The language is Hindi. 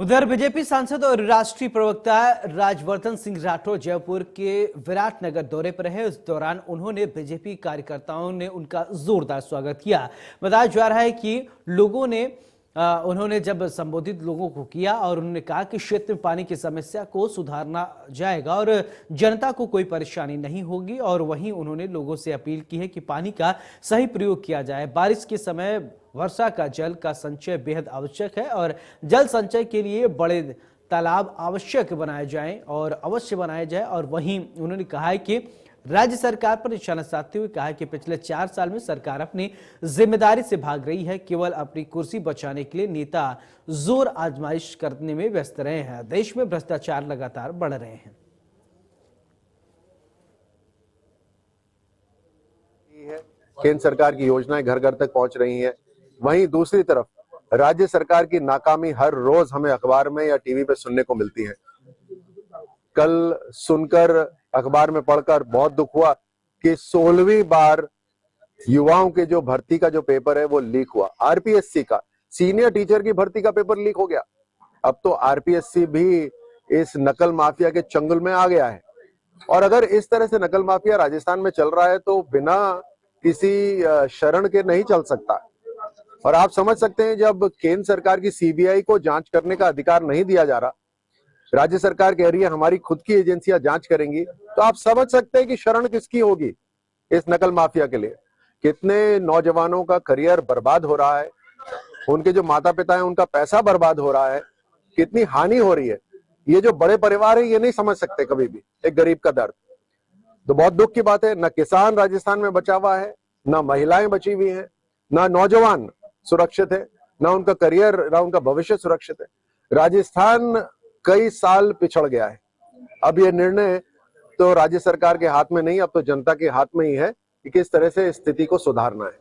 उधर बीजेपी सांसद और राष्ट्रीय प्रवक्ता राजवर्धन सिंह राठौर जयपुर के विराटनगर दौरे पर रहे। इस दौरान उन्होंने बीजेपी कार्यकर्ताओं ने उनका जोरदार स्वागत किया। बताया जा रहा है कि लोगों ने उन्होंने जब संबोधित लोगों को किया और उन्होंने कहा कि क्षेत्र में पानी की समस्या को सुधारना जाएगा और जनता को कोई परेशानी नहीं होगी। और वहीं उन्होंने लोगों से अपील की है कि पानी का सही प्रयोग किया जाए। बारिश के समय वर्षा का जल का संचय बेहद आवश्यक है और जल संचय के लिए बड़े तालाब आवश्यक बनाए जाएं और अवश्य बनाए जाए। और वहीं उन्होंने कहा है कि राज्य सरकार पर निशाना साधते हुए कहा कि पिछले 4 साल में सरकार अपनी जिम्मेदारी से भाग रही है। केवल अपनी कुर्सी बचाने के लिए नेता जोर आजमाइश करने में व्यस्त रहे हैं। देश में भ्रष्टाचार लगातार बढ़ रहे हैं। केंद्र सरकार की योजनाएं घर घर तक पहुंच रही हैं। वहीं दूसरी तरफ राज्य सरकार की नाकामी हर रोज हमें अखबार में या टीवी पे सुनने को मिलती है। कल सुनकर अखबार में पढ़कर बहुत दुख हुआ कि 16वीं बार युवाओं के जो भर्ती का जो पेपर है वो लीक हुआ। आरपीएससी का सीनियर टीचर की भर्ती का पेपर लीक हो गया। अब तो आरपीएससी भी इस नकल माफिया के चंगुल में आ गया है। और अगर इस तरह से नकल माफिया राजस्थान में चल रहा है तो बिना किसी शरण के नहीं चल सकता। और आप समझ सकते हैं, जब केंद्र सरकार की सीबीआई को जांच करने का अधिकार नहीं दिया जा रहा, राज्य सरकार कह रही है हमारी खुद की एजेंसियां जांच करेंगी, तो आप समझ सकते हैं कि शरण किसकी होगी इस नकल माफिया के लिए। कितने नौजवानों का करियर बर्बाद हो रहा है, उनके जो माता पिता हैं उनका पैसा बर्बाद हो रहा है, कितनी हानि हो रही है। ये जो बड़े परिवार है ये नहीं समझ सकते कभी भी एक गरीब का दर्द। तो बहुत दुख की बात है, न किसान राजस्थान में बचा हुआ है, न महिलाएं बची हुई हैं, न नौजवान सुरक्षित है, न उनका करियर, न उनका भविष्य सुरक्षित है। राजस्थान कई साल पिछड़ गया है। अब ये निर्णय तो राज्य सरकार के हाथ में नहीं, अब तो जनता के हाथ में ही है कि किस तरह से स्थिति को सुधारना है।